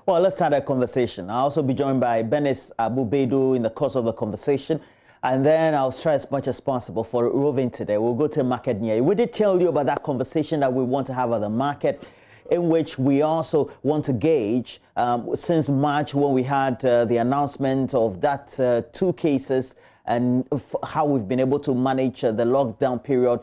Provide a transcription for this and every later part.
Well, let's start a conversation. I'll also be joined by Benis Abubedu in the course of the conversation. And then I'll try as much as possible for roving today. We'll go to market near you. We did tell you about that conversation that we want to have at the market, in which we also want to gauge, since March when we had the announcement of that 2 cases, and how we've been able to manage the lockdown period,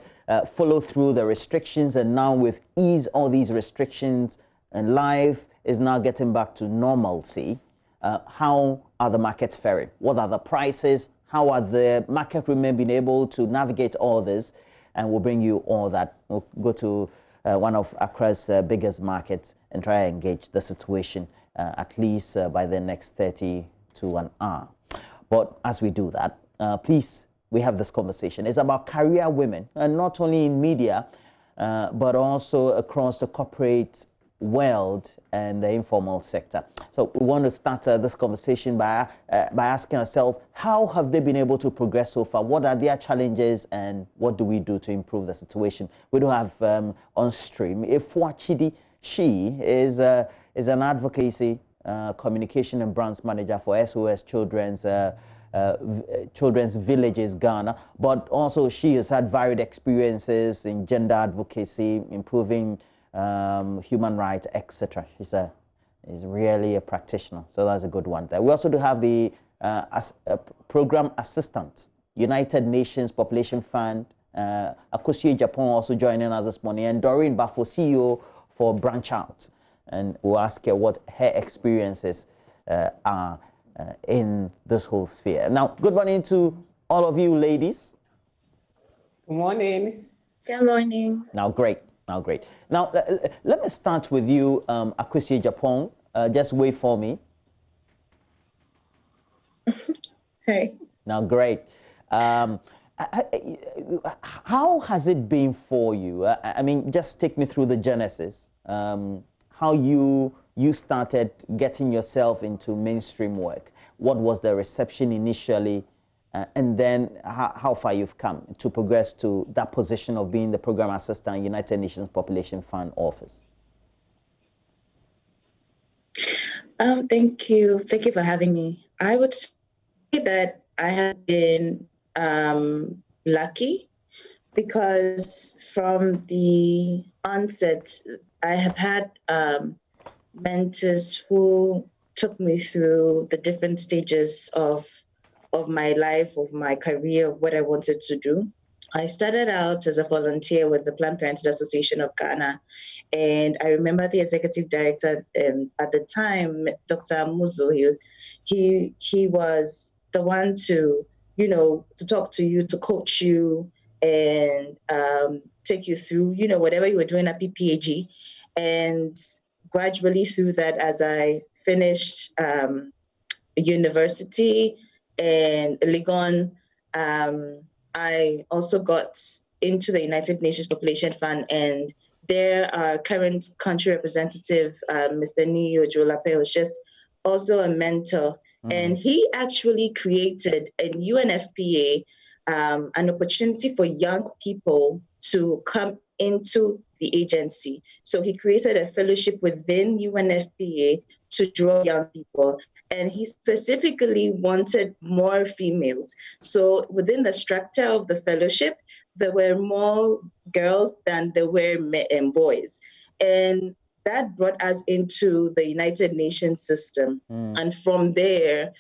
follow through the restrictions, and now we've eased all these restrictions and life is now getting back to normalcy. How are the markets faring? What are the prices? How are the market women been able to navigate all this? And we'll bring you all that. We'll go to one of Accra's biggest markets and try and engage the situation at least by the next 30 to an hour. But as we do that, please, we have this conversation. It's about career women, and not only in media, but also across the corporate world and the informal sector. So we want to start this conversation by asking ourselves, how have they been able to progress so far? What are their challenges, and what do we do to improve the situation? We do have on stream Yeboah Chidi. She is an advocacy, communication and brands manager for SOS Children's Villages Ghana, but also she has had varied experiences in gender advocacy, improving human rights, etc. She's really a practitioner, so that's a good one there. We also do have the program assistant, United Nations Population Fund, Akosie Japan also joining us this morning, and Doreen Bafo, CEO for Branch Out, and we'll ask her what her experiences are in this whole sphere. Now, good morning to all of you ladies. Good morning. Good morning. Now, great. Now, let me start with you, Akosie Japan. Just wait for me. Hey. Now, great. How has it been for you? I mean, just take me through the genesis. How you started getting yourself into mainstream work. What was the reception initially? And then how far you've come to progress to that position of being the program assistant, United Nations Population Fund Office. Thank you for having me. I would say that I have been lucky, because from the onset, I have had mentors who took me through the different stages of my life, of my career, of what I wanted to do. I started out as a volunteer with the Planned Parenthood Association of Ghana, and I remember the executive director at the time, Dr. Muzo. He was the one to talk to you, to coach you, and take you through, whatever you were doing at PPAG. And gradually through that, as I finished university and Legon, I also got into the United Nations Population Fund, and there our current country representative, Mr. Niyo Jolape, was just also a mentor. And he actually created in UNFPA an opportunity for young people to come into the agency. So he created a fellowship within UNFPA to draw young people. And he specifically wanted more females. So within the structure of the fellowship, there were more girls than there were boys. And that brought us into the United Nations system. And from there,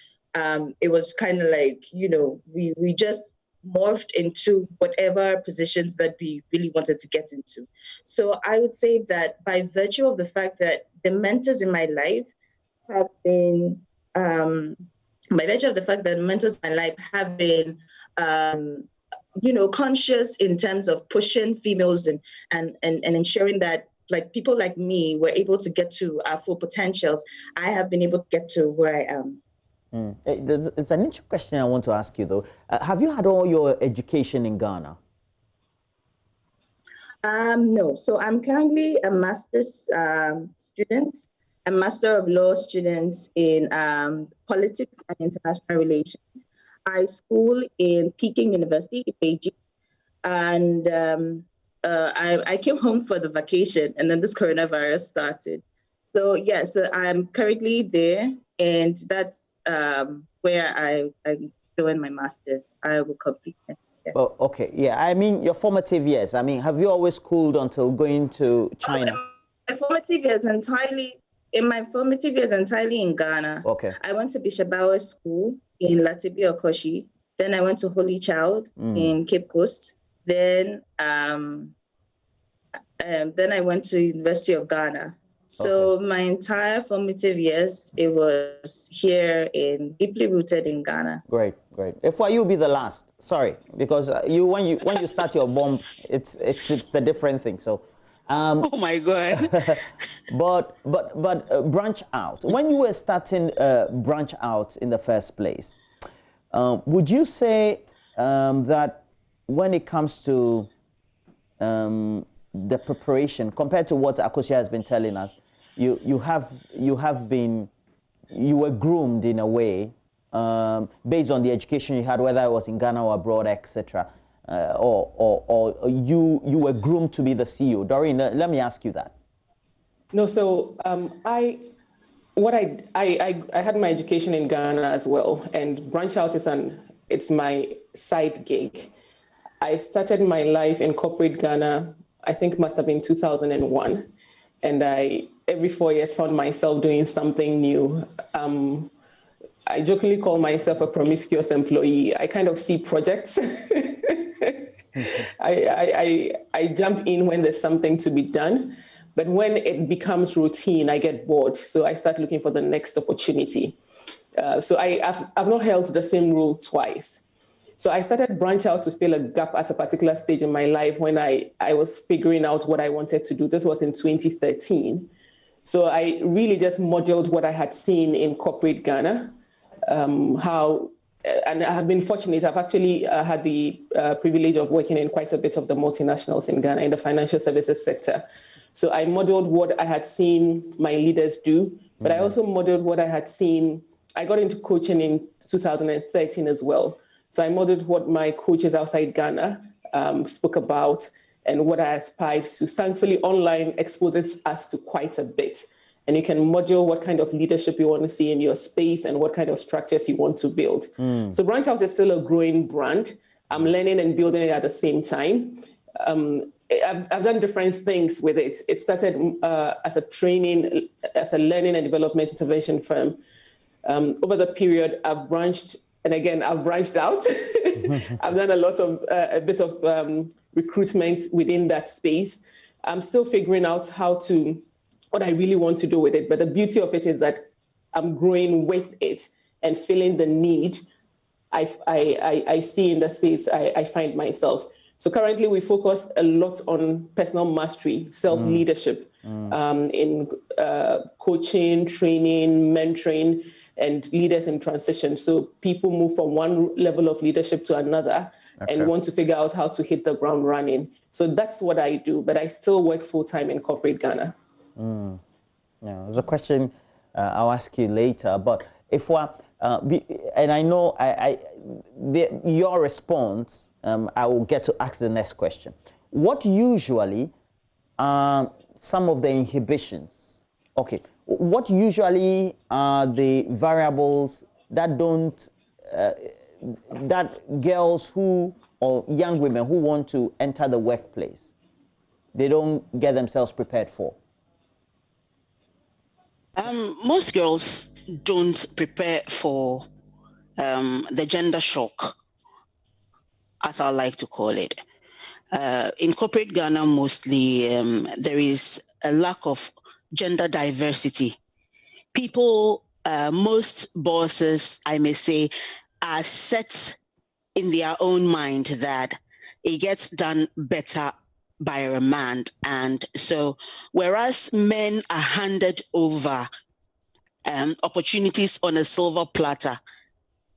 it was kind of like, we just morphed into whatever positions that we really wanted to get into. So I would say that by virtue of the fact that the mentors in my life have been, conscious in terms of pushing females and ensuring that people like me were able to get to our full potentials, I have been able to get to where I am. It's an interesting question I want to ask you, though. Have you had all your education in Ghana? No. So I'm currently a master's student, a Master of Law student in Politics and International Relations. I school in Peking University in Beijing, and I came home for the vacation, and then this coronavirus started. So yeah, so I'm currently there, and that's where I'm doing my master's. I will complete next year. Oh, okay. Yeah. I mean, your formative years. I mean, have you always schooled until going to China? My formative years entirely in Ghana. Okay. I went to Bishop Bauer School in Latibi Okoshi. Then I went to Holy Child in Cape Coast. Then I went to University of Ghana. So my entire formative years, it was here deeply rooted in Ghana. Great, great. If you'll be the last, sorry, because when you start your bomb, it's a different thing. So, oh my God. but branch out. When you were starting branch out in the first place, would you say that when it comes to the preparation compared to what Akosia has been telling us, you were groomed in a way based on the education you had, whether it was in Ghana or abroad, etc. Or you were groomed to be the CEO. Doreen, let me ask you that. No, so I had my education in Ghana as well, and Branch Out it's my side gig. I started my life in corporate Ghana, I think must have been 2001. And I, every 4 years, found myself doing something new. I jokingly call myself a promiscuous employee. I kind of see projects. I jump in when there's something to be done. But when it becomes routine, I get bored. So I start looking for the next opportunity. So I've not held the same role twice. So I started Branch Out to fill a gap at a particular stage in my life when I was figuring out what I wanted to do. This was in 2013. So I really just modeled what I had seen in corporate Ghana, and I have been fortunate. I've actually had the privilege of working in quite a bit of the multinationals in Ghana in the financial services sector. So I modeled what I had seen my leaders do, but I also modeled what I had seen. I got into coaching in 2013 as well. So I modeled what my coaches outside Ghana spoke about and what I aspired to. Thankfully, online exposes us to quite a bit. And you can model what kind of leadership you want to see in your space and what kind of structures you want to build. So Branch Out is still a growing brand. I'm learning and building it at the same time. I've done different things with it. It started as a learning and development intervention firm. Over the period, I've branched out. I've done a bit of recruitment within that space. I'm still figuring out what I really want to do with it. But the beauty of it is that I'm growing with it and feeling the need I see in the space I find myself. So currently we focus a lot on personal mastery, self-leadership, in coaching, training, mentoring, and leaders in transition. So people move from one level of leadership to another and want to figure out how to hit the ground running. So that's what I do, but I still work full-time in corporate Ghana. Yeah, there's a question I'll ask you later, but if we're, and I know your response, I will get to ask the next question. What usually are some of the inhibitions? Okay. What usually are the variables that that girls or young women who want to enter the workplace, they don't get themselves prepared for? Most girls don't prepare for the gender shock, as I like to call it. In corporate Ghana, mostly, there is a lack of gender diversity. People, most bosses, I may say, are set in their own mind that it gets done better by a man. And so, whereas men are handed over opportunities on a silver platter,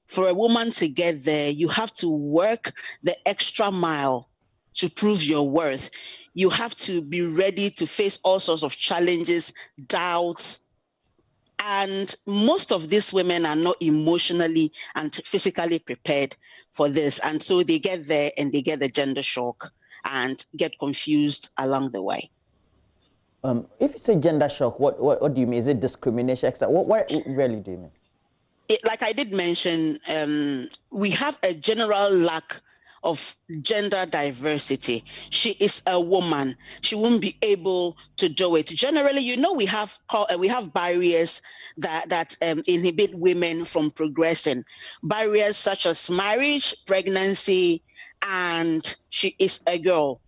for a woman to get there, you have to work the extra mile to prove your worth. You have to be ready to face all sorts of challenges, doubts. And most of these women are not emotionally and physically prepared for this. And so they get there and they get the gender shock and get confused along the way. If you say gender shock, what do you mean? Is it discrimination? What really do you mean? Like I did mention, we have a general lack of gender diversity. She is a woman. She won't be able to do it. Generally, we have barriers that inhibit women from progressing. Barriers such as marriage, pregnancy, and she is a girl.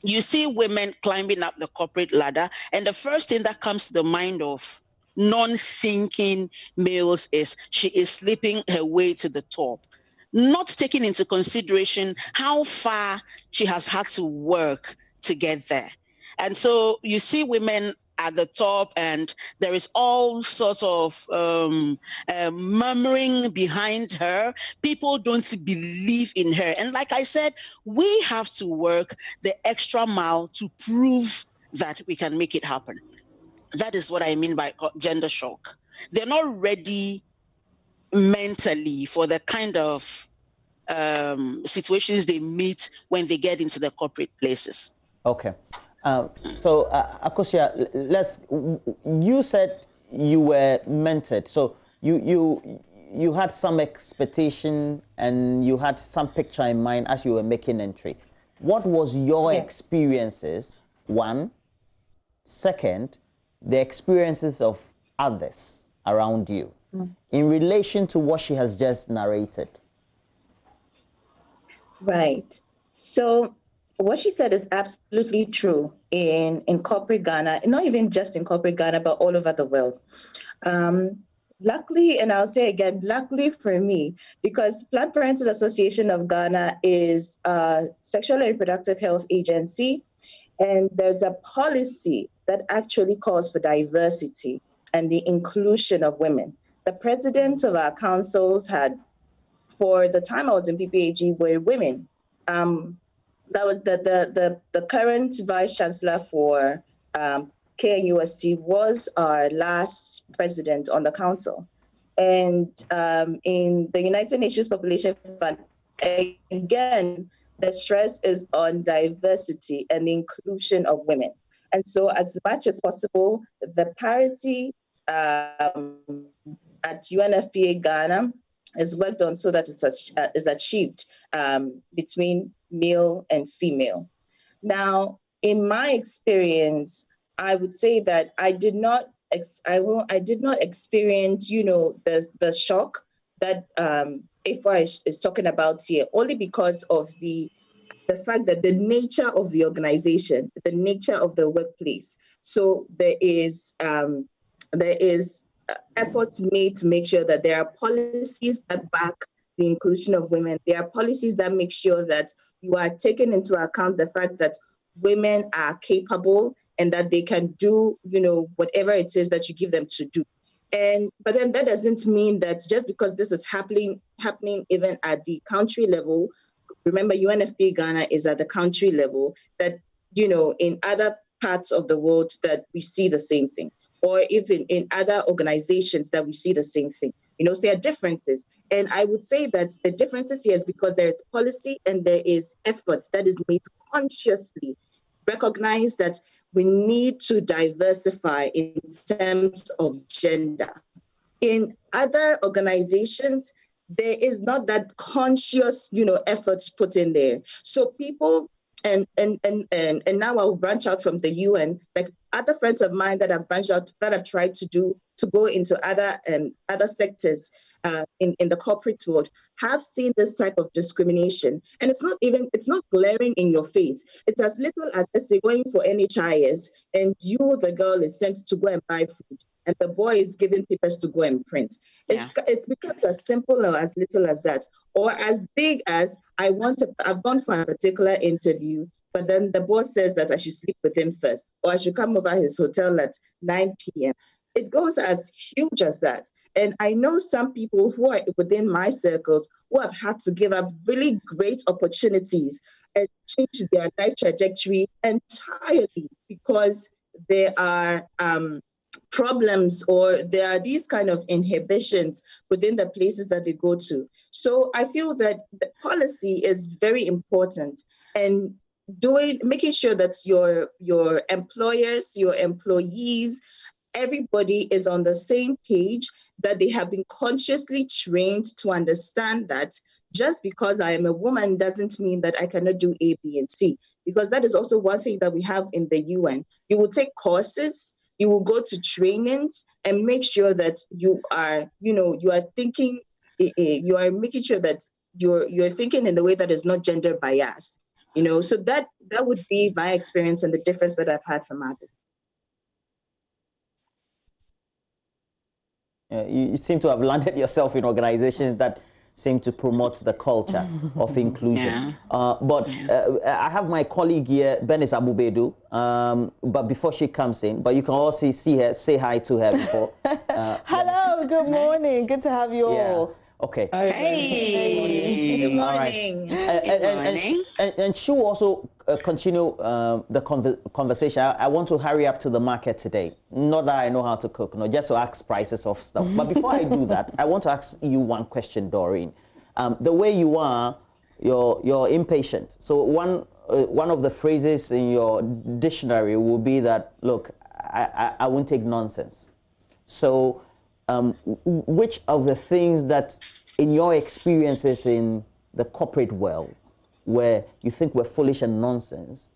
You see women climbing up the corporate ladder, and the first thing that comes to the mind of non-thinking males is she is slipping her way to the top, not taking into consideration how far she has had to work to get there. And so you see women at the top, and there is all sorts of murmuring behind her. People don't believe in her. And like I said, we have to work the extra mile to prove that we can make it happen. That is what I mean by gender shock. They're not ready mentally for the kind of situations they meet when they get into the corporate places. Okay. So, Akosua, you said you were mentored. So you had some expectation and you had some picture in mind as you were making entry. What was your experiences, one? Second, the experiences of others around you in relation to what she has just narrated? Right. So what she said is absolutely true in corporate Ghana, and not even just in corporate Ghana, but all over the world. Luckily, and I'll say again, luckily for me, because Planned Parenthood Association of Ghana is a sexual and reproductive health agency, and there's a policy that actually calls for diversity and the inclusion of women. The presidents of our councils had, for the time I was in PPAG, were women. That was the current vice chancellor for KNUST was our last president on the council. And in the United Nations Population Fund, again, the stress is on diversity and the inclusion of women. And so as much as possible, the parity at UNFPA Ghana is worked on so that it is achieved between male and female. Now, in my experience, I would say that I did not experience, the shock that Yeboah is talking about here, only because of the fact that the nature of the organization, the nature of the workplace. So there is efforts made to make sure that there are policies that back the inclusion of women. There are policies that make sure that you are taking into account the fact that women are capable and that they can do, whatever it is that you give them to do. But then that doesn't mean that just because this is happening even at the country level. Remember, UNFPA Ghana is at the country level, that, in other parts of the world that we see the same thing, or even in other organizations that we see the same thing. So there are differences. And I would say that the differences here is because there is policy and there is effort that is made to consciously recognize that we need to diversify in terms of gender. In other organizations, there is not that conscious, efforts put in there. So people, and now I'll branch out from the UN, like other friends of mine that have branched out, that have tried to go into other sectors in the corporate world, have seen this type of discrimination. And it's not glaring in your face. It's as little as, let's say, going for NHIS and you, the girl, is sent to go and buy food, and the boy is given papers to go and print. It's becomes as simple or as little as that, or as big as I've gone for a particular interview, but then the boss says that I should sleep with him first, or I should come over his hotel at 9 p.m. It goes as huge as that. And I know some people who are within my circles who have had to give up really great opportunities and change their life trajectory entirely because there are problems, or there are these kind of inhibitions within the places that they go to. So I feel that the policy is very important. And making sure that your employers, your employees, everybody is on the same page, that they have been consciously trained to understand that just because I am a woman doesn't mean that I cannot do A, B, and C. Because that is also one thing that we have in the UN. You will take courses, you will go to trainings, and make sure that you are, you are thinking, you are making sure that you're thinking in the way that is not gender biased. So that would be my experience and the difference that I've had from others. You seem to have landed yourself in organizations that seem to promote the culture of inclusion. I have my colleague here, Bernice Abu-Bedu, but before she comes in, but you can also see her, say hi to her before. Hello, good morning. Good to have you all. Okay. Hey. Good morning. And she will also continue the conversation. I want to hurry up to the market today. Not that I know how to cook, just to ask prices of stuff. But before I do that, I want to ask you one question, Doreen. The way you are, you're impatient. So one of the phrases in your dictionary will be that, look, I won't take nonsense. So which of the things that in your experiences in the corporate world where you think were foolish and nonsense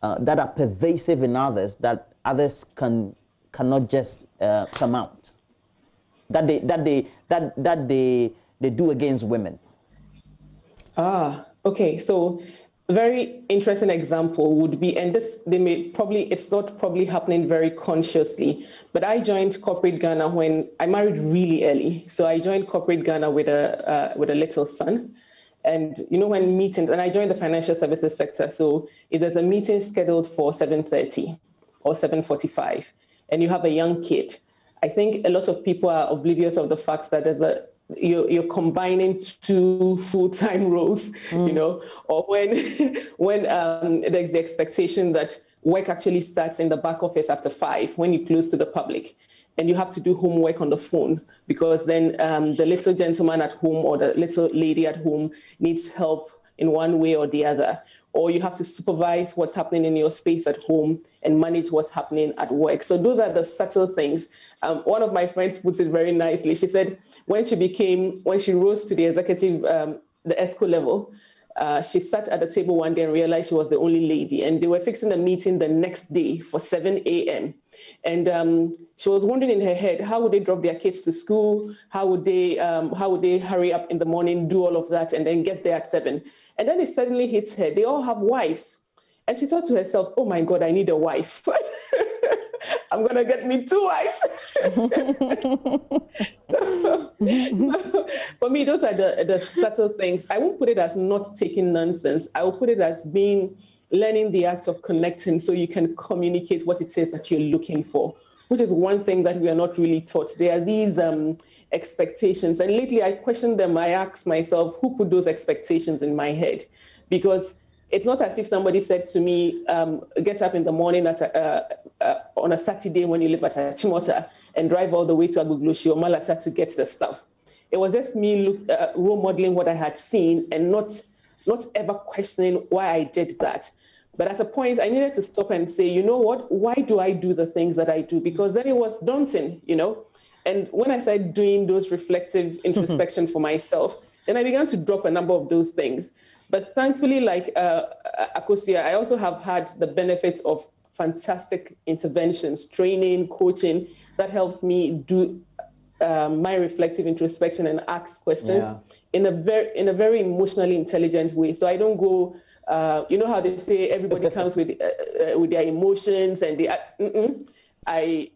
that are pervasive in others, that others cannot just surmount, that they do against women? Okay, so a very interesting example would be, and this it's not probably happening very consciously, but I joined corporate Ghana when I married really early. So I joined corporate Ghana with a little son, and when meetings, and I joined the financial services sector. So if there's a meeting scheduled for 7:30 or 7:45, and you have a young kid, I think a lot of people are oblivious of the fact that you're combining two full-time roles, or when there's the expectation that work actually starts in the back office after 5 when you close to the public, and you have to do homework on the phone because then the little gentleman at home or the little lady at home needs help in one way or the other, or you have to supervise what's happening in your space at home and manage what's happening at work. So those are the subtle things. One of my friends puts it very nicely. She said when she rose to the executive, the ESCO level, she sat at the table one day and realized she was the only lady, and they were fixing a meeting the next day for 7 a.m. And she was wondering in her head, how would they drop their kids to school? How would they hurry up in the morning, do all of that, and then get there at 7? And then it suddenly hits her. They all have wives. And she thought to herself, oh my God, I need a wife. I'm going to get me 2 wives. so for me, those are the subtle things. I won't put it as not taking nonsense. I will put it as learning the act of connecting so you can communicate what it is that you're looking for, which is one thing that we are not really taught. There are these expectations. And lately I question them. I ask myself, who put those expectations in my head? Because it's not as if somebody said to me, get up in the morning on a Saturday when you live at Achimota and drive all the way to Aguglushi or Malata to get the stuff. It was just me role modeling what I had seen and not ever questioning why I did that. But at a point, I needed to stop and say, you know what? Why do I do the things that I do? Because then it was daunting, And when I started doing those reflective introspection for myself, then I began to drop a number of those things. But thankfully, like Akosia, I also have had the benefit of fantastic interventions, training, coaching, that helps me do my reflective introspection and ask questions in a very emotionally intelligent way. So I don't go, you know how they say everybody comes with their emotions and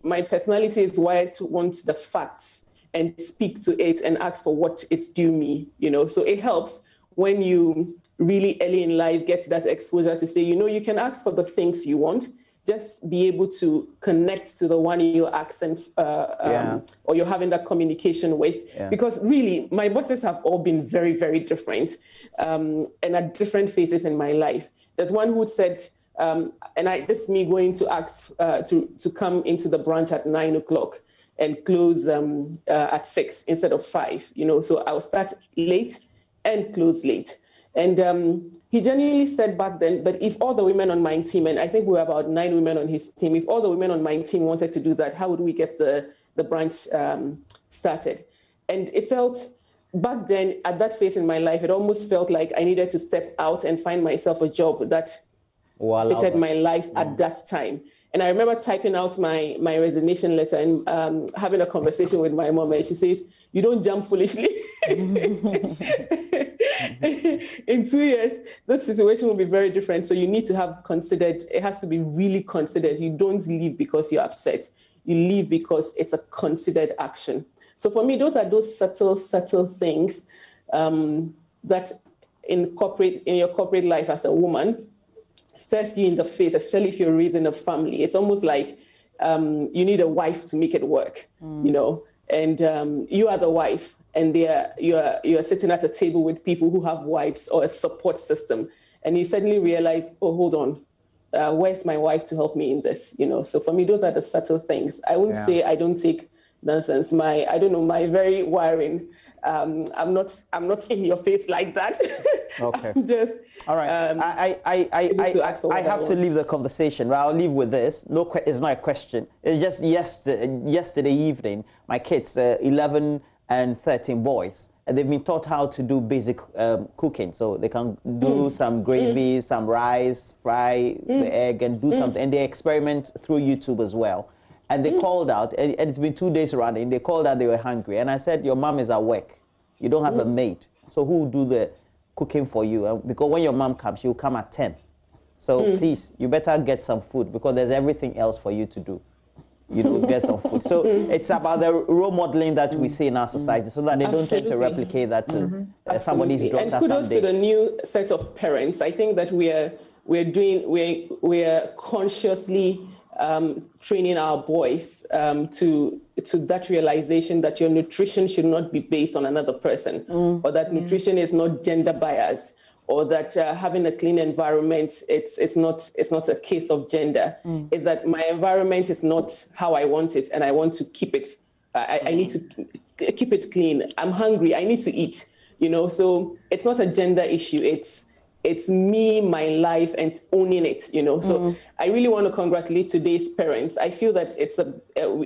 my personality is wired to want the facts and speak to it and ask for what it's due me, So it helps when you really early in life get that exposure to say, you can ask for the things you want, just be able to connect to the one you're asking or you're having that communication with. Because really, my bosses have all been very, very different and at different phases in my life. There's one who said, this is me going to ask to come into the branch at 9 o'clock and close at 6 instead of 5, So I'll start late and close late. And he genuinely said back then, but if all the women on my team, and I think we were about 9 women on his team, if all the women on my team wanted to do that, how would we get the branch started? And it felt, back then, at that phase in my life, it almost felt like I needed to step out and find myself a job that fitted my life at that time. And I remember typing out my resignation letter and having a conversation with my mom, and she says, "You don't jump foolishly." In 2 years, the situation will be very different. So you need to have considered, it has to be really considered. You don't leave because you're upset. You leave because it's a considered action. So for me, those are those subtle things that in your corporate life as a woman, stares you in the face, especially if you're raising a family. It's almost like you need a wife to make it work, you know, and you are the wife, and you're sitting at a table with people who have wives or a support system, and you suddenly realize, oh, hold on, where's my wife to help me in this, you know? So for me, those are the subtle things. I wouldn't say I don't take nonsense. My very wiring, I'm not in your face like that. Okay. I'm just all right. I have to leave the conversation, but I'll leave with this. No, it's not a question. It's just yesterday evening, my kids, 11 and 13 boys, and they've been taught how to do basic cooking. So they can do some gravy, some rice, fry the egg, and do something. And they experiment through YouTube as well. And they called out, and it's been 2 days running, they called out they were hungry. And I said, your mom is at work. You don't have a maid. So who will do the cooking for you? Because when your mom comes, she'll come at 10. So please, you better get some food, because there's everything else for you to do. You know, get some food. So it's about the role modeling that we see in our society, so that they don't tend to replicate that to somebody's daughter someday. And kudos to the new set of parents. I think that we're consciously training our boys to that realization that your nutrition should not be based on another person, or that nutrition is not gender biased, or that having a clean environment, it's not a case of gender. It's that my environment is not how I want it, and I want to keep it. I need to keep it clean. I'm hungry. I need to eat. You know, so it's not a gender issue. It's me, my life, and owning it, you know. So I really want to congratulate today's parents. I feel that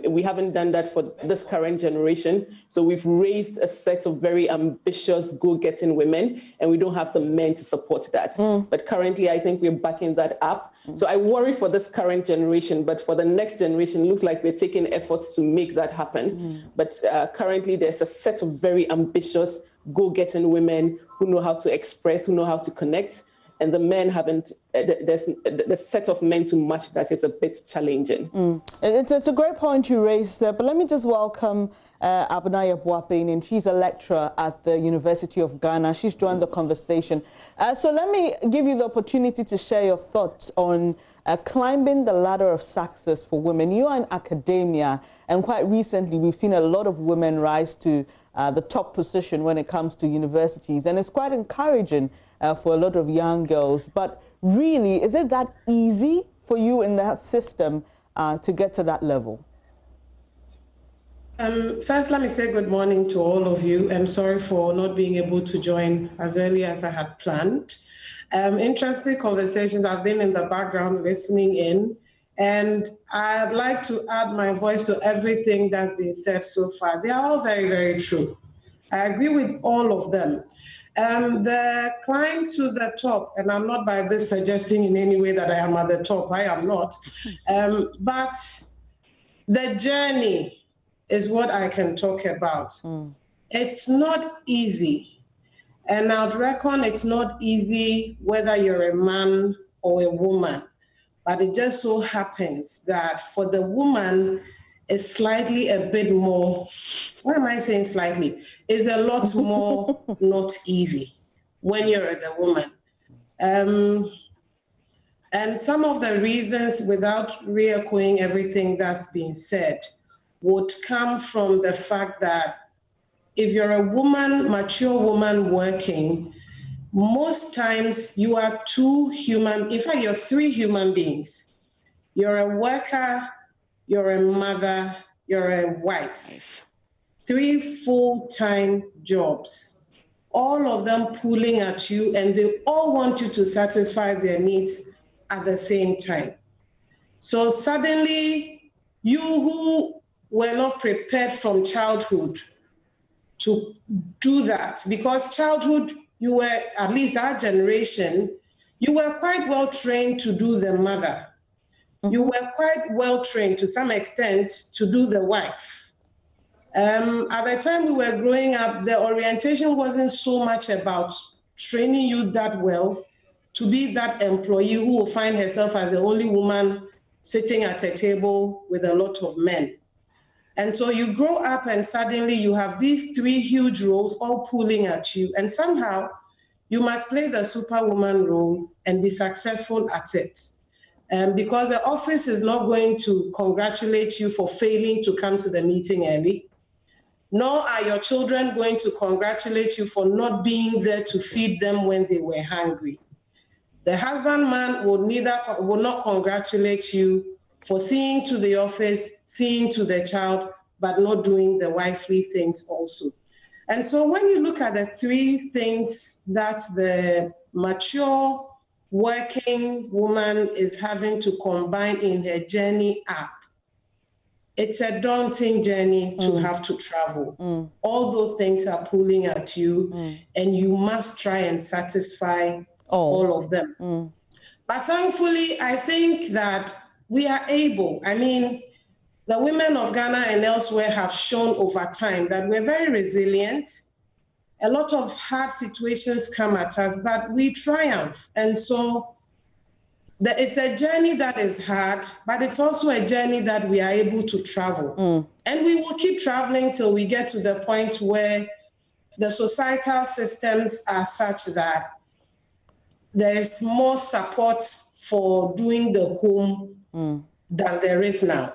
we haven't done that for this current generation. So we've raised a set of very ambitious, go-getting women, and we don't have the men to support that. But currently, I think we're backing that up. So I worry for this current generation, but for the next generation, it looks like we're taking efforts to make that happen. But currently, there's a set of very ambitious, go-getting women who know how to express, who know how to connect, and the men haven't. There's the set of men to match that is a bit challenging. It's a great point you raised there, but let me just welcome Abena Yeboah-Banin. She's a lecturer at the University of Ghana. She's joined the conversation. So let me give you the opportunity to share your thoughts on climbing the ladder of success for women. You are in academia, and quite recently we've seen a lot of women rise to the top position when it comes to universities, and it's quite encouraging for a lot of young girls. But really, is it that easy for you in that system to get to that level? First, let me say good morning to all of you, and sorry for not being able to join as early as I had planned. Interesting conversations. I've been in the background listening in, and I'd like to add my voice to everything that's been said so far. They are all very, very true. I agree with all of them. The climb to the top, and I'm not by this suggesting in any way that I am at the top, I am not, but the journey is what I can talk about. It's not easy, and I'd reckon it's not easy whether you're a man or a woman. But it just so happens that for the woman, it's slightly a bit more, why am I saying slightly? It's a lot more not easy when you're the woman. And some of the reasons, without re-echoing everything that's been said, would come from the fact that if you're a woman, mature woman working, most times you are in fact, you're three human beings. You're a worker, you're a mother, you're a wife. 3 full-time jobs. all of them pulling at you, and they all want you to satisfy their needs at the same time. So suddenly, you who were not prepared from childhood to do that, because childhood, you were, at least our generation, you were quite well trained to do the mother. You were quite well trained to some extent to do the wife. At the time we were growing up, the orientation wasn't so much about training you that well to be that employee who will find herself as the only woman sitting at a table with a lot of men. And so you grow up and suddenly you have these three huge roles all pulling at you. And somehow you must play the superwoman role and be successful at it. Because the office is not going to congratulate you for failing to come to the meeting early, nor are your children going to congratulate you for not being there to feed them when they were hungry. The husbandman will not congratulate you for seeing to the office, seeing to the child, but not doing the wifely things also. And so when you look at the three things that the mature working woman is having to combine in her journey up, it's a daunting journey to have to travel. All those things are pulling at you, and you must try and satisfy all of them. But thankfully, I think that we are able. I mean, the women of Ghana and elsewhere have shown over time that we're very resilient. A lot of hard situations come at us, but we triumph. And so it's a journey that is hard, but it's also a journey that we are able to travel. And we will keep traveling till we get to the point where the societal systems are such that there's more support for doing the home than there is now.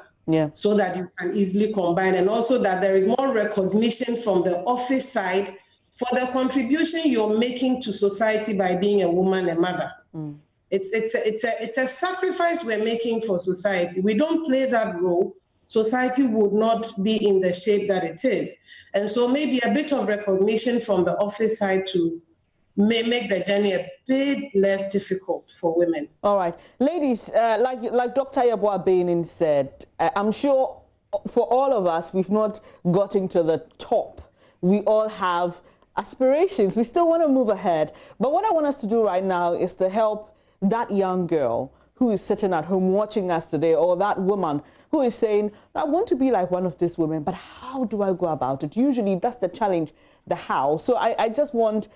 So that you can easily combine, and also that there is more recognition from the office side for the contribution you're making to society by being a woman, a mother. It's a sacrifice we're making for society. We don't play that role, society would not be in the shape that it is. And so maybe a bit of recognition from the office side to may make the journey a bit less difficult for women. All right. Ladies, like Dr. Yeboah-Banin said, I'm sure for all of us, we've not gotten to the top. We all have aspirations. We still want to move ahead. But what I want us to do right now is to help that young girl who is sitting at home watching us today, or that woman who is saying, I want to be like one of these women, but how do I go about it? Usually that's the challenge, the how. So I just want,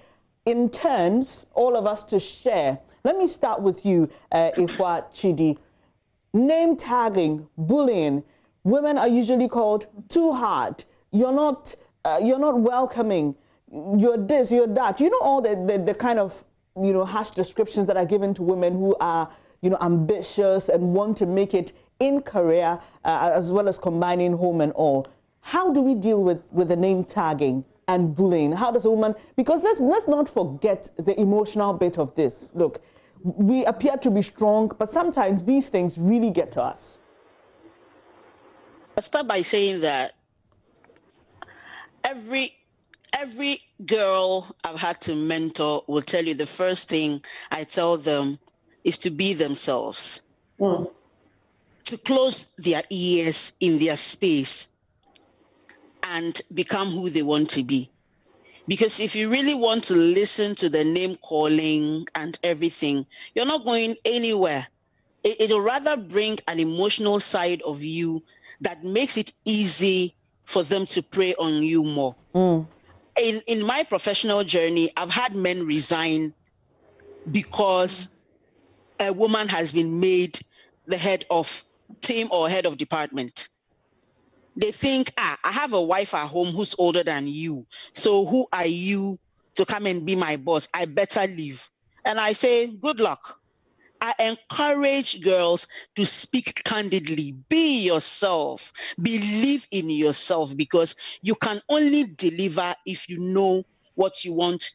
in turns, all of us to share. Let me start with you, Ifwa Chidi. Name tagging, bullying. Women are usually called too hard. You're not welcoming. You're this, you're that. You know, all the kind of, harsh descriptions that are given to women who are, ambitious and want to make it in career, as well as combining home and all. How do we deal with the name tagging and bullying? How does a woman, because let's not forget the emotional bit of this. Look, we appear to be strong, but sometimes these things really get to us. I'll start by saying that every girl I've had to mentor will tell you the first thing I tell them is to be themselves, to close their ears in their space and become who they want to be. Because if you really want to listen to the name calling and everything, you're not going anywhere. It'll rather bring an emotional side of you that makes it easy for them to prey on you more. In my professional journey, I've had men resign because a woman has been made the head of team or head of department. They think, I have a wife at home who's older than you. So who are you to come and be my boss? I better leave. And I say, good luck. I encourage girls to speak candidly. Be yourself. Believe in yourself, because you can only deliver if you know what you want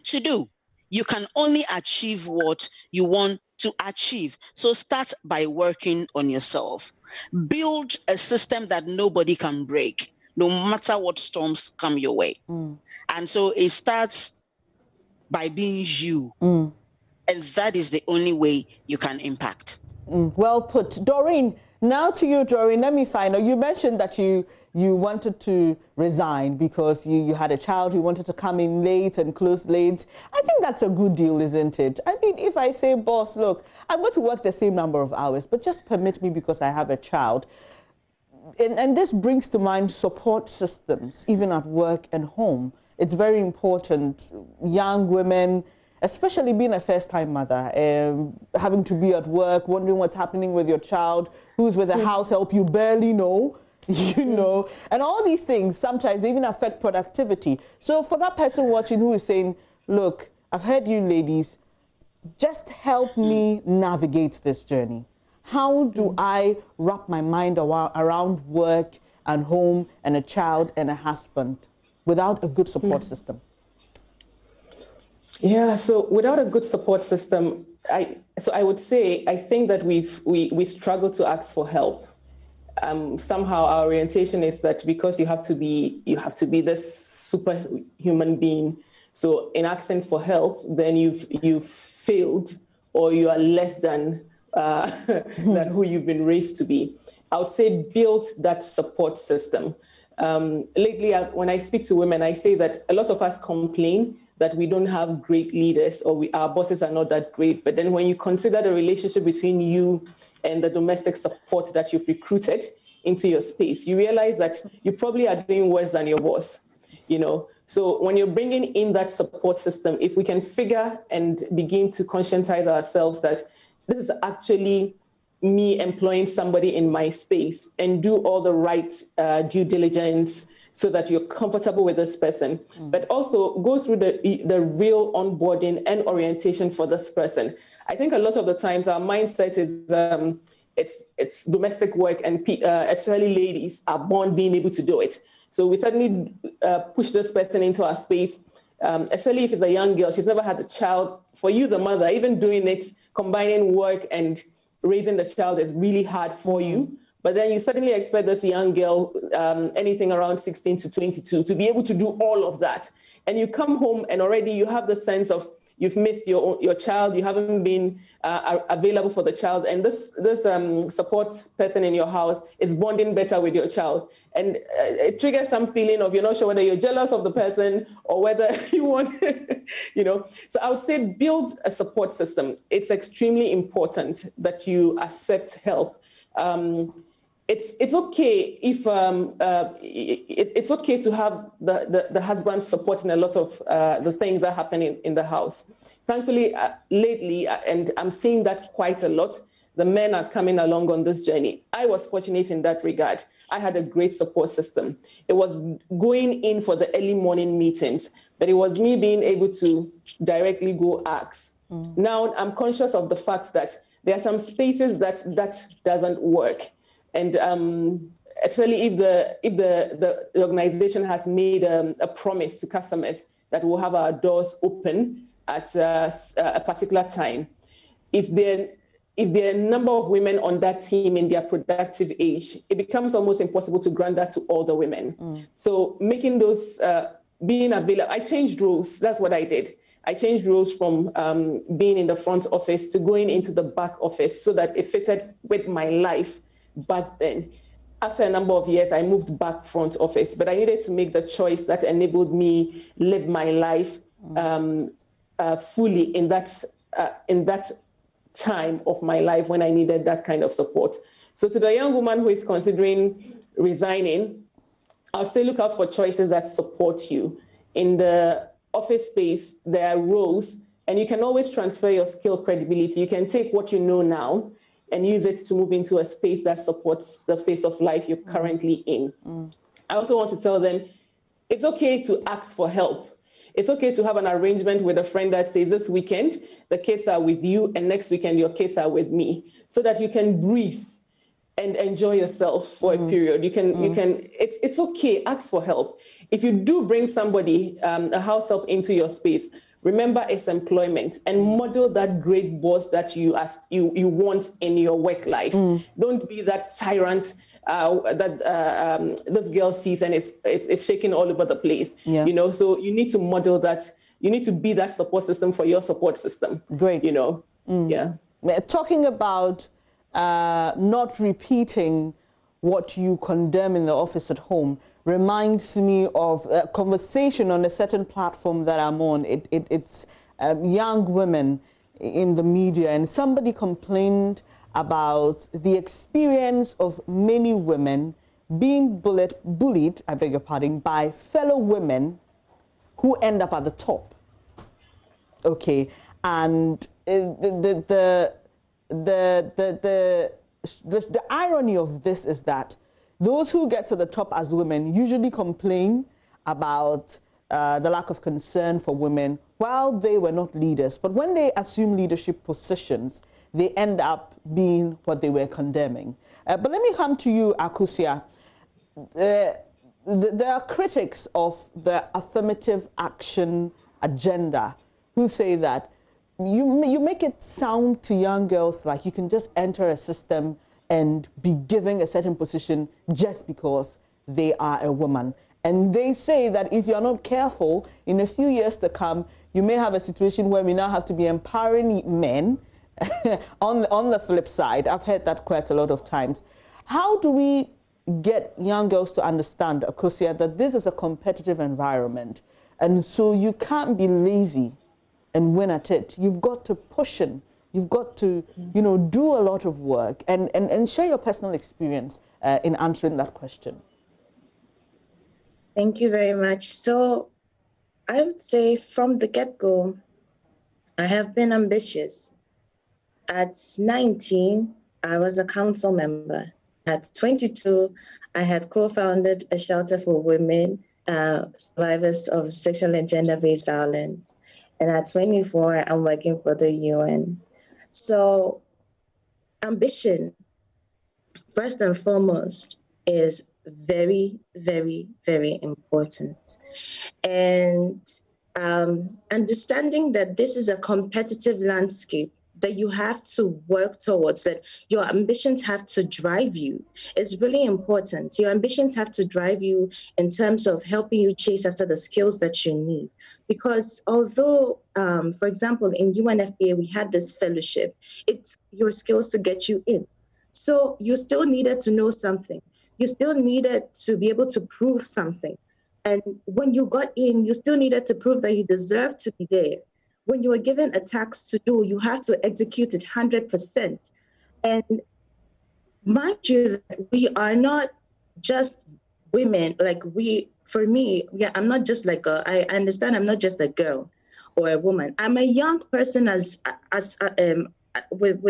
to do. You can only achieve what you want to achieve. So start by working on yourself. Build a system that nobody can break, no matter what storms come your way. And so it starts by being you. And that is the only way you can impact. Well put. Doreen, now to you, Doreen. Let me find out. You mentioned that you wanted to resign because you had a child, you wanted to come in late and close late. I think that's a good deal, isn't it? I mean, if I say, boss, look, I'm going to work the same number of hours, but just permit me because I have a child. And this brings to mind support systems, even at work and home. It's very important. Young women, especially being a first-time mother, having to be at work, wondering what's happening with your child, who's with a house help you barely know, you know, and all these things sometimes even affect productivity. So for that person watching who is saying, look, I've heard you ladies, just help me navigate this journey. How do I wrap my mind around work and home and a child and a husband without a good support system? Yeah, so without a good support system, I would say I think that we struggle to ask for help. Somehow our orientation is that because you have to be this superhuman being. So in asking for help, then you've failed, or you are less than than who you've been raised to be. I would say build that support system. Lately, when I speak to women, I say that a lot of us complain that we don't have great leaders, or our bosses are not that great. But then when you consider the relationship between you and the domestic support that you've recruited into your space, you realize that you probably are doing worse than your boss, you know? So when you're bringing in that support system, if we can figure and begin to conscientize ourselves that this is actually me employing somebody in my space, and do all the right due diligence so that you're comfortable with this person, but also go through the real onboarding and orientation for this person. I think a lot of the times our mindset is it's domestic work, and especially ladies are born being able to do it. So we certainly push this person into our space, especially if it's a young girl, she's never had a child. For you, the mother, even doing it, combining work and raising the child is really hard for you. But then you suddenly expect this young girl, anything around 16 to 22, to be able to do all of that. And you come home and already you have the sense of you've missed your child, you haven't been available for the child. And this support person in your house is bonding better with your child. And it triggers some feeling of you're not sure whether you're jealous of the person or whether you want, you know. So I would say build a support system. It's extremely important that you accept help. It's okay if it's okay to have the husband supporting a lot of the things that happen in the house. Thankfully, lately, and I'm seeing that quite a lot, the men are coming along on this journey. I was fortunate in that regard. I had a great support system. It was going in for the early morning meetings, but it was me being able to directly go ask. Now I'm conscious of the fact that there are some spaces that doesn't work. And especially if the organization has made a promise to customers that we'll have our doors open at a particular time, if there are a number of women on that team in their productive age, it becomes almost impossible to grant that to all the women. So making those being available, I changed roles. That's what I did. I changed roles from being in the front office to going into the back office so that it fitted with my life. Back then, after a number of years, I moved back front office, but I needed to make the choice that enabled me live my life fully in that time of my life when I needed that kind of support. So to the young woman who is considering resigning, I would say look out for choices that support you. In the office space, there are roles, and you can always transfer your skill credibility. You can take what you know now and use it to move into a space that supports the phase of life you're currently in. I also want to tell them, it's okay to ask for help. It's okay to have an arrangement with a friend that says, this weekend, the kids are with you, and next weekend, your kids are with me, so that you can breathe and enjoy yourself for a period. It's okay, ask for help. If you do bring somebody, a house help into your space, remember it's employment, and model that great boss that you want in your work life. Don't be that tyrant that this girl sees and is shaking all over the place. You know, so you need to model that you need to be that support system for your support system. Great. You know, yeah. Talking about not repeating what you condemn in the office at home reminds me of a conversation on a certain platform that I'm on. It's young women in the media, and somebody complained about the experience of many women being bullied, I beg your pardon, by fellow women who end up at the top. Okay, and the irony of this is that those who get to the top as women usually complain about the lack of concern for women while they were not leaders. But when they assume leadership positions, they end up being what they were condemning. But let me come to you, Akosua. There are critics of the affirmative action agenda who say that you make it sound to young girls like you can just enter a system and be given a certain position just because they are a woman. And they say that if you're not careful, in a few years to come, you may have a situation where we now have to be empowering men. on the flip side, I've heard that quite a lot of times. How do we get young girls to understand, Akosua, that this is a competitive environment, and so you can't be lazy and win at it? You've got to push in. You've got to, do a lot of work, and share your personal experience in answering that question. Thank you very much. So I would say from the get-go, I have been ambitious. At 19, I was a council member. At 22, I had co-founded a shelter for women, survivors of sexual and gender-based violence. And at 24, I'm working for the UN. So ambition, first and foremost, is very, very, very important. And understanding that this is a competitive landscape that you have to work towards, that your ambitions have to drive you, is really important. Your ambitions have to drive you in terms of helping you chase after the skills that you need. Because although, for example, in UNFPA, we had this fellowship, it's your skills to get you in. So you still needed to know something. You still needed to be able to prove something. And when you got in, you still needed to prove that you deserve to be there. When you were given a task to do, you have to execute it 100%. And mind you, we are not just women. For me, I'm not just I understand I'm not just a girl or a woman. I'm a young person with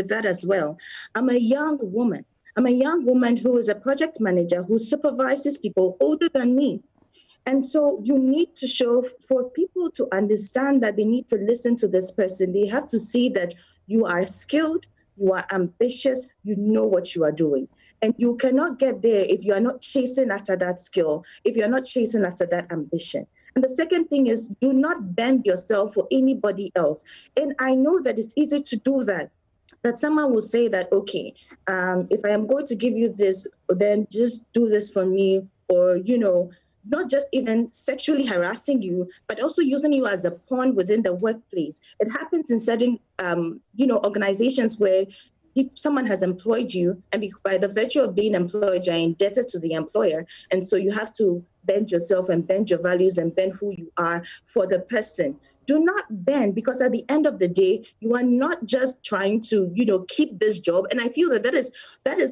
that as well. I'm a young woman. I'm a young woman who is a project manager who supervises people older than me. And so you need to show, for people to understand that they need to listen to this person, they have to see that you are skilled, you are ambitious, you know what you are doing. And you cannot get there if you are not chasing after that skill, if you're not chasing after that ambition. And the second thing is, do not bend yourself for anybody else. And I know that it's easy to do that someone will say that, okay, if I am going to give you this, then just do this for me, or, not just even sexually harassing you, but also using you as a pawn within the workplace. It happens in certain, organizations where someone has employed you, and by the virtue of being employed, you're indebted to the employer. And so you have to bend yourself and bend your values and bend who you are for the person. Do not bend, because at the end of the day, you are not just trying to, keep this job. And I feel that is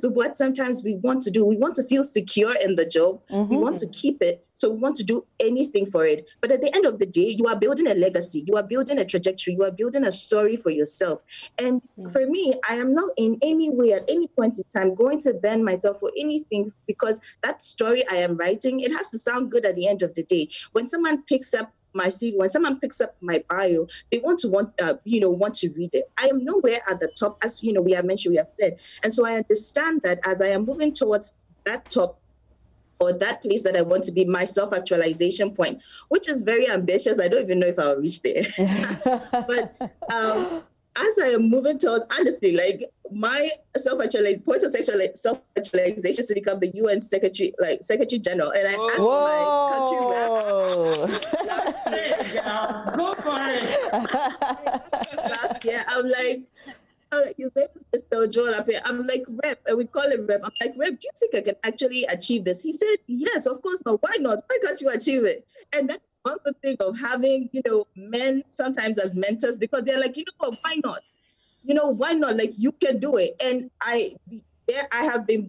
what sometimes we want to do. We want to feel secure in the job. Mm-hmm. We want to keep it. So we want to do anything for it. But at the end of the day, you are building a legacy. You are building a trajectory. You are building a story for yourself. And for me, I am not in any way at any point in time going to bend myself for anything, because that story I am writing, it has to sound good at the end of the day. When someone picks up my CV, when someone picks up my bio, they want to read it. I am nowhere at the top, as we have mentioned, we have said. And so I understand that as I am moving towards that top, or that place that I want to be, my self-actualization point, which is very ambitious. I don't even know if I'll reach there. But as I am moving towards, honestly, like my point of self-actualization to become the UN Secretary General, and I asked my country rep last year. Go for it. Last year, I'm like, his name is Mr. Yeboah-Banin. I'm like, Rep, and we call him Rep. I'm like, Rep, do you think I can actually achieve this? He said, yes, of course not. Why not? Why can't you achieve it? And that's one good thing of having, men sometimes as mentors, because they're like, what, why not? Why not? Like, you can do it. And I have been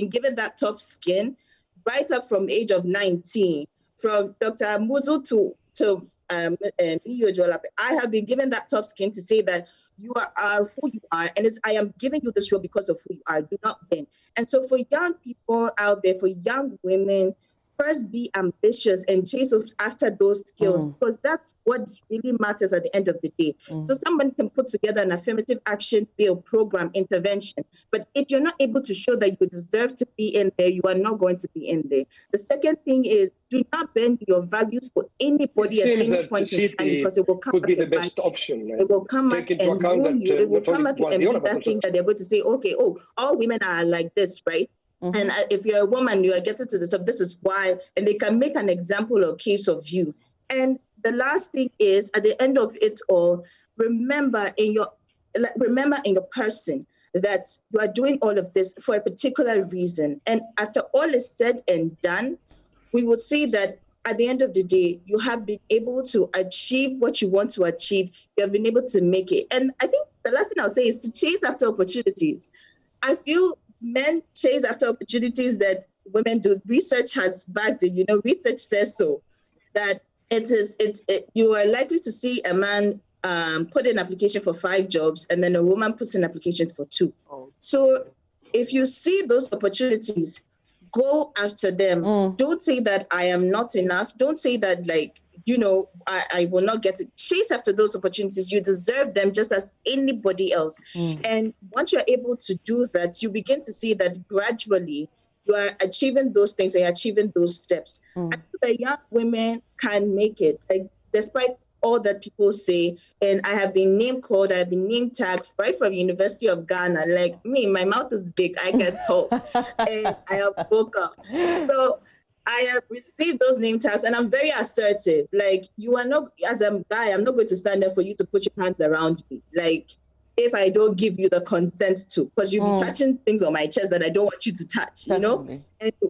given that tough skin right up from age of 19, from Dr. Muzu to Yeboah-Banin. I have been given that tough skin to say that you are who you are, and I am giving you this role because of who you are. Do not bend. And so for young people out there, for young women, first be ambitious and chase after those skills, because that's what really matters at the end of the day. So someone can put together an affirmative action bill, program, intervention, but if you're not able to show that you deserve to be in there, you are not going to be in there. The second thing is, do not bend your values for anybody at any point in time, because it will come could be the best option. It will come back and ruin you. It will come back and be that thing that they're going to say, okay, all women are like this, right? And if you're a woman, you are getting to the top, this is why, and they can make an example or case of you. And the last thing is, at the end of it all, remember in your person that you are doing all of this for a particular reason. And after all is said and done, we would see that at the end of the day, you have been able to achieve what you want to achieve. You have been able to make it. And I think the last thing I'll say is to chase after opportunities. I feel men chase after opportunities that women do. Research has backed it. Research says so, that you are likely to see a man put in application for 5 jobs, and then a woman puts in applications for 2. So if you see those opportunities, go after them. Don't say that I am not enough. Don't say that, I will not get it. Chase after those opportunities. You deserve them just as anybody else. And once you're able to do that, you begin to see that gradually you are achieving those things and you're achieving those steps. And the young women can make it, despite all that people say. And I have been name called, I have been name tagged right from University of Ghana. Like me, my mouth is big, I can talk, and I have spoken. So I have received those name tags, and I'm very assertive. Like, you are not, as a guy, I'm not going to stand there for you to put your hands around me. Like, if I don't give you the consent to, because you'll be touching things on my chest that I don't want you to touch, And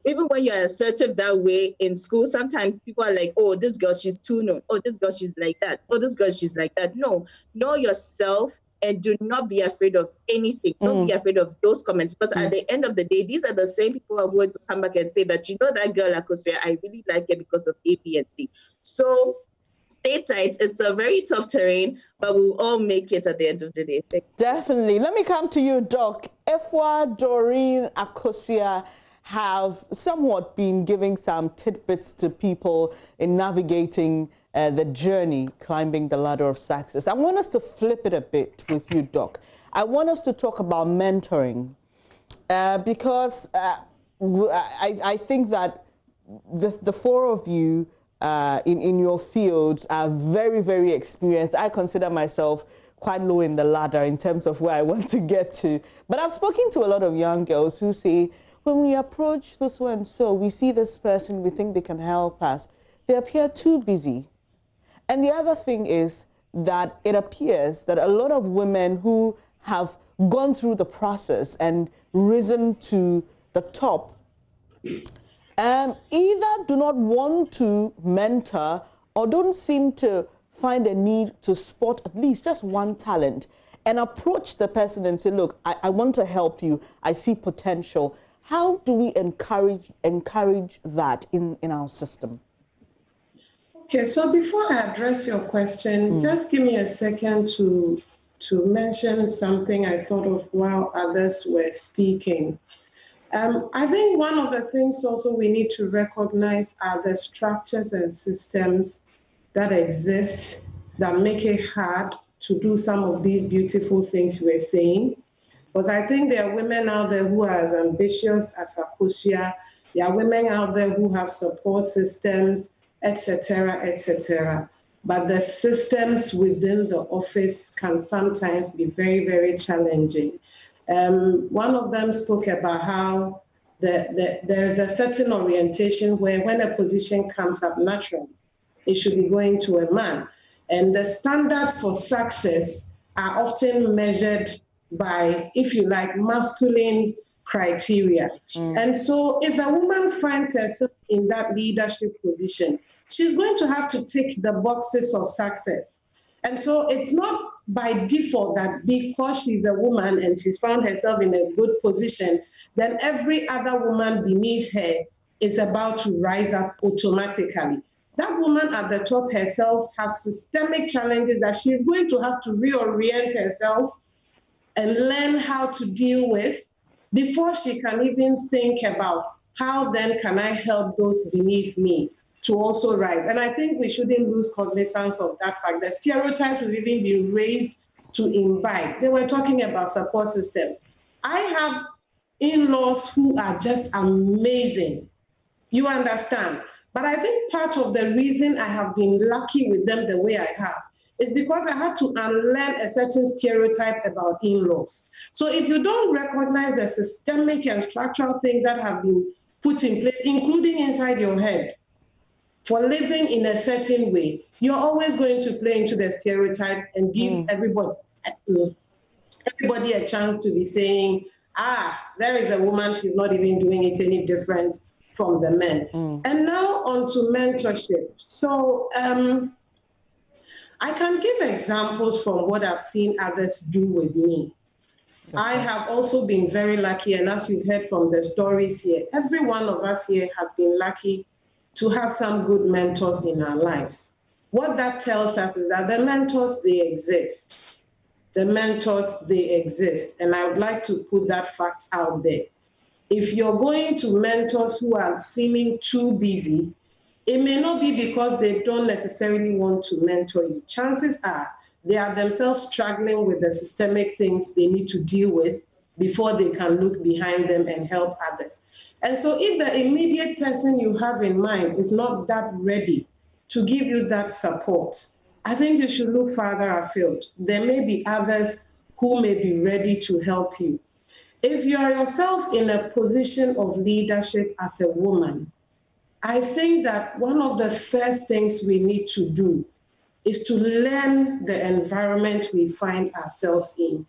even when you're assertive that way in school, sometimes people are like, oh, this girl, she's too known. Oh, this girl, she's like that. Oh, this girl, she's like that. No, know yourself and do not be afraid of anything. Don't be afraid of those comments, because at the end of the day, these are the same people who are going to come back and say that, that girl, Akosia, I really like her because of A, B, and C. So stay tight. It's a very tough terrain, but we'll all make it at the end of the day. Definitely. Let me come to you, Doc. Efua, Doreen, Akosia have somewhat been giving some tidbits to people in navigating the journey, climbing the ladder of success. I want us to flip it a bit with you, Doc. I want us to talk about mentoring because I think that the 4 of you in your fields are very, very experienced. I consider myself quite low in the ladder in terms of where I want to get to. But I've spoken to a lot of young girls who say, when we approach this one, so we see this person, we think they can help us. They appear too busy. And the other thing is that it appears that a lot of women who have gone through the process and risen to the top either do not want to mentor or don't seem to find a need to spot at least just one talent and approach the person and say, look, I want to help you. I see potential. How do we encourage that in our system? Okay, so before I address your question, just give me a second to mention something I thought of while others were speaking. I think one of the things also we need to recognize are the structures and systems that exist that make it hard to do some of these beautiful things we're saying. Because I think there are women out there who are as ambitious as Akosia. There are women out there who have support systems, etc., etc. but the systems within the office can sometimes be very, very challenging. One of them spoke about how there's a certain orientation where when a position comes up naturally, it should be going to a man. And the standards for success are often measured by, if you like, masculine criteria. And so if a woman finds herself in that leadership position, she's going to have to tick the boxes of success. And so it's not by default that because she's a woman and she's found herself in a good position, then every other woman beneath her is about to rise up automatically. That woman at the top herself has systemic challenges that she's going to have to reorient herself and learn how to deal with before she can even think about how then can I help those beneath me to also rise. And I think we shouldn't lose cognizance of that fact. The stereotypes we've even been raised to imbibe. They were talking about support systems. I have in-laws who are just amazing. You understand? But I think part of the reason I have been lucky with them the way I have is because I had to unlearn a certain stereotype about in-laws. So if you don't recognize the systemic and structural things that have been put in place, including inside your head, for living in a certain way, you're always going to play into the stereotypes and give everybody a chance to be saying, there is a woman, she's not even doing it any different from the men. And now on to mentorship. So I can give examples from what I've seen others do with me. I have also been very lucky, and as you've heard from the stories here, every one of us here has been lucky to have some good mentors in our lives. What that tells us is that the mentors, they exist. The mentors, they exist. And I would like to put that fact out there. If you're going to mentors who are seeming too busy, it may not be because they don't necessarily want to mentor you. Chances are they are themselves struggling with the systemic things they need to deal with before they can look behind them and help others. And so if the immediate person you have in mind is not that ready to give you that support, I think you should look farther afield. There may be others who may be ready to help you. If you are yourself in a position of leadership as a woman, I think that one of the first things we need to do is to learn the environment we find ourselves in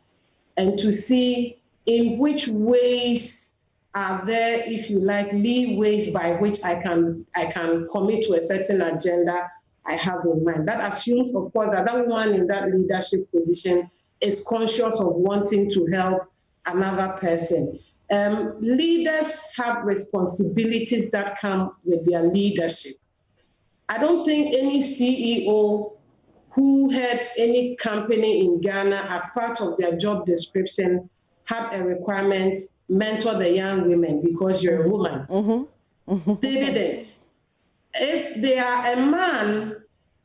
and to see in which ways are there, if you like, leeways by which I can commit to a certain agenda I have in mind. That assumes, of course, that that woman in that leadership position is conscious of wanting to help another person. Leaders have responsibilities that come with their leadership. I don't think any CEO who heads any company in Ghana as part of their job description had a requirement, mentor the young women because you're a woman. They didn't. If they are a man,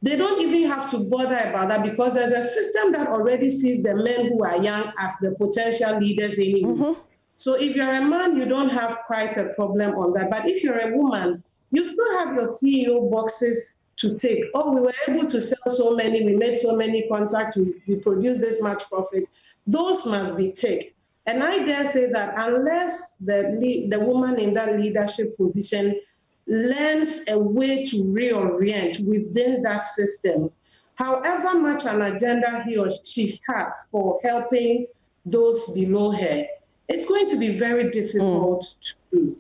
they don't even have to bother about that because there's a system that already sees the men who are young as the potential leaders they need. So if you're a man, you don't have quite a problem on that. But if you're a woman, you still have your CEO boxes to take. Oh, we were able to sell so many, we made so many contacts, we produced this much profit. Those must be taken. And I dare say that unless the woman in that leadership position learns a way to reorient within that system, however much an agenda he or she has for helping those below her, it's going to be very difficult to do.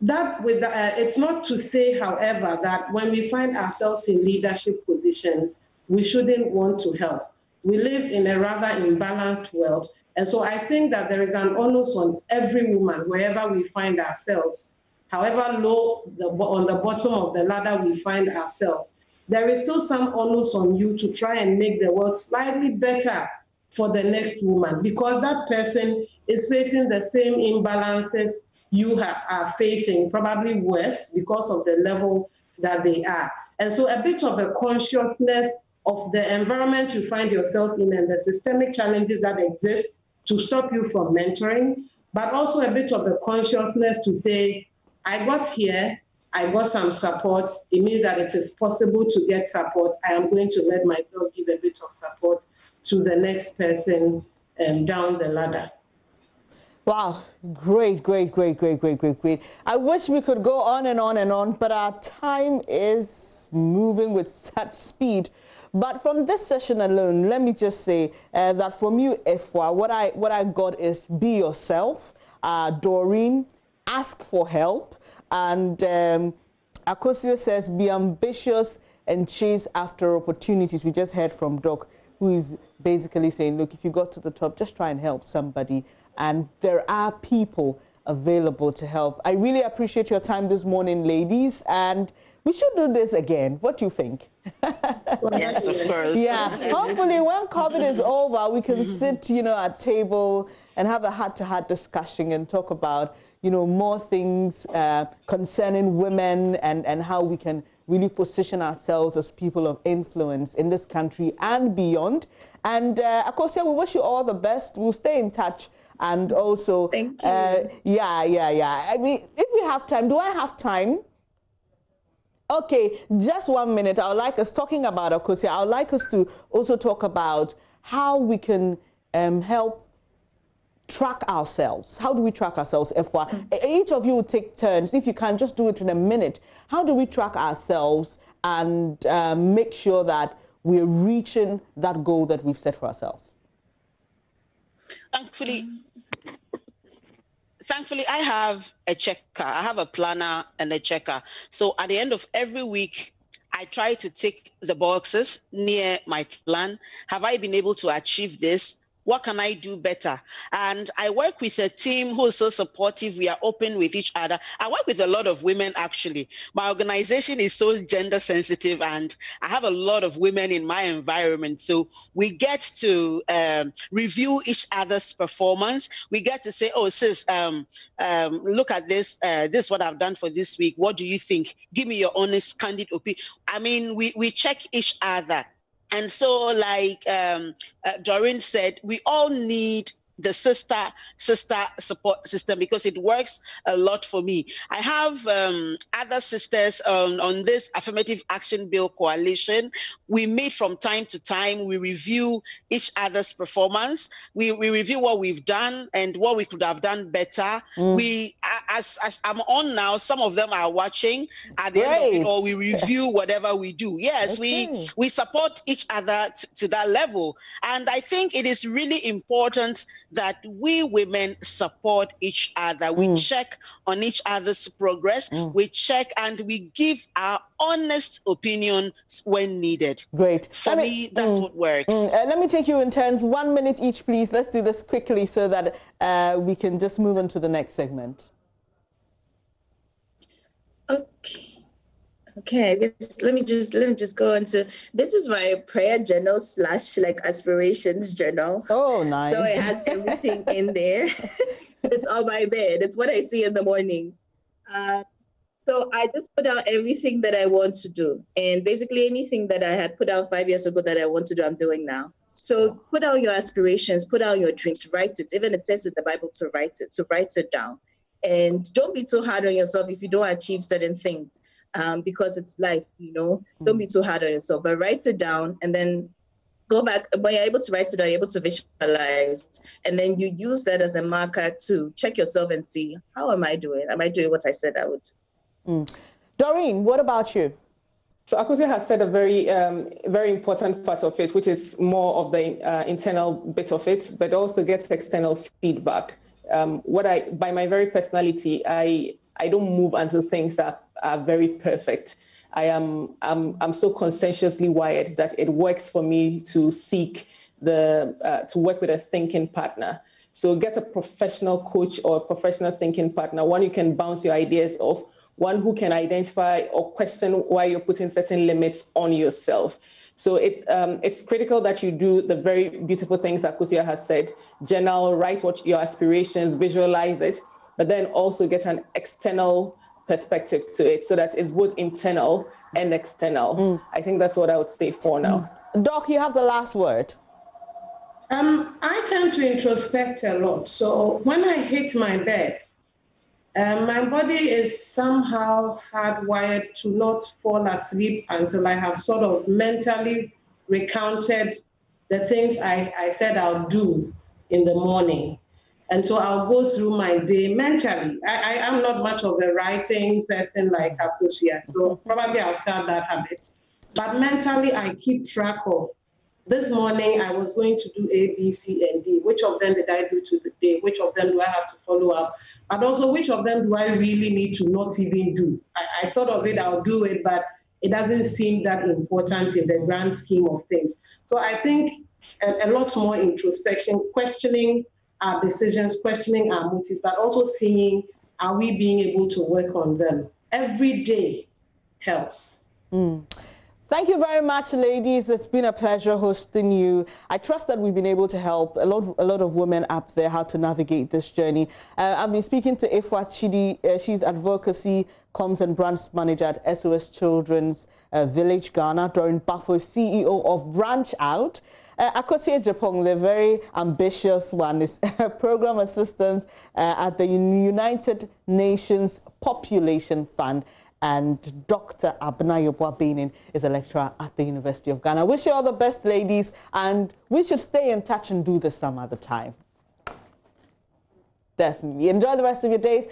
It's not to say, however, that when we find ourselves in leadership positions, we shouldn't want to help. We live in a rather imbalanced world. And so I think that there is an onus on every woman, wherever we find ourselves, however low on the bottom of the ladder we find ourselves, there is still some onus on you to try and make the world slightly better for the next woman, because that person is facing the same imbalances you are facing, probably worse because of the level that they are. And so a bit of a consciousness of the environment you find yourself in and the systemic challenges that exist to stop you from mentoring, but also a bit of a consciousness to say, I got here, I got some support, it means that it is possible to get support. I am going to let myself give a bit of support to the next person down the ladder. Wow, great. I wish we could go on and on and on, but our time is moving with such speed. But from this session alone, let me just say that from you, Efwa, what I got is be yourself. Doreen, ask for help. And Akosua says, be ambitious and chase after opportunities. We just heard from Doc, who is basically saying, look, if you got to the top, just try and help somebody. And there are people available to help. I really appreciate your time this morning, ladies. And we should do this again. What do you think? Yes, of course. Yeah. Hopefully, when COVID is over, we can sit, at table and have a heart-to-heart discussion and talk about, more things concerning women and how we can really position ourselves as people of influence in this country and beyond. And of course, we wish you all the best. We'll stay in touch. And also, thank you. Yeah. I mean, if we have time, do I have time? Okay, just 1 minute. I would like us talking about Akosia. I would like us to also talk about how we can help track ourselves. How do we track ourselves, Efwa? Each of you will take turns. If you can, just do it in a minute. How do we track ourselves and make sure that we're reaching that goal that we've set for ourselves? Thankfully, I have a checker. I have a planner and a checker. So at the end of every week, I try to tick the boxes near my plan. Have I been able to achieve this? What can I do better? And I work with a team who is so supportive. We are open with each other. I work with a lot of women, actually. My organization is so gender sensitive, and I have a lot of women in my environment. So we get to review each other's performance. We get to say, oh, sis, look at this. This is what I've done for this week. What do you think? Give me your honest, candid opinion. I mean, we check each other. And so, like Doreen said, we all need the sister support system because it works a lot for me. I have other sisters on this Affirmative Action Bill Coalition. We meet from time to time. We review each other's performance. We review what we've done and what we could have done better. We, as I'm on now, some of them are watching at the end of it, or we review whatever we do. Yes, we support each other to that level. And I think it is really important that we women support each other. We check on each other's progress. We check and we give our honest opinion when needed. Great. For me, that's what works. Let me take you in turns. 1 minute each, please. Let's do this quickly so that we can just move on to the next segment. Okay, let me just go into, this is my prayer journal / like aspirations journal. Oh, nice. So it has everything in there. It's on my bed. It's what I see in the morning. So I just put out everything that I want to do. And basically anything that I had put out 5 years ago that I want to do, I'm doing now. So put out your aspirations, put out your dreams, write it. Even it says in the Bible to write it. So write it down. And don't be too hard on yourself if you don't achieve certain things. Because it's life, don't be too hard on yourself, but write it down and then go back. When you're able to write it down, you're able to visualize, and then you use that as a marker to check yourself and see, how am I doing? Am I doing what I said I would? Doreen, what about you? So Akosia has said a very, very important part of it, which is more of the internal bit of it, but also gets external feedback. By my very personality, I don't move until things are very perfect. I'm so conscientiously wired that it works for me to seek to work with a thinking partner. So get a professional coach or a professional thinking partner, one you can bounce your ideas off, one who can identify or question why you're putting certain limits on yourself. So it's critical that you do the very beautiful things that Akosia has said: journal, write what your aspirations, visualize it, but then also get an external perspective to it so that it's both internal and external. I think that's what I would say for now. Doc, you have the last word. I tend to introspect a lot. So when I hit my bed, My body is somehow hardwired to not fall asleep until I have sort of mentally recounted the things I said I'll do in the morning. And so I'll go through my day mentally. I am not much of a writing person like Akosia, so probably I'll start that habit. But mentally, I keep track of, this morning I was going to do A, B, C, and D. Which of them did I do to the day? Which of them do I have to follow up? But also, which of them do I really need to not even do? I thought of it, I'll do it, but it doesn't seem that important in the grand scheme of things. So I think a lot more introspection, questioning our decisions, questioning our motives, but also seeing, are we being able to work on them? Every day helps. Thank you very much, ladies. It's been a pleasure hosting you. I trust that we've been able to help a lot of women up there how to navigate this journey. I've been speaking to Efua Chidi. She's Advocacy, Comms and Branch Manager at SOS Children's Village, Ghana. Doreen Bafo, CEO of Branch Out. Akosia Japong, the very ambitious one, is Program Assistant at the United Nations Population Fund. And Dr. Abena Yeboah-Banin is a lecturer at the University of Ghana. Wish you all the best, ladies, and we should stay in touch and do this some other time. Definitely. Enjoy the rest of your day.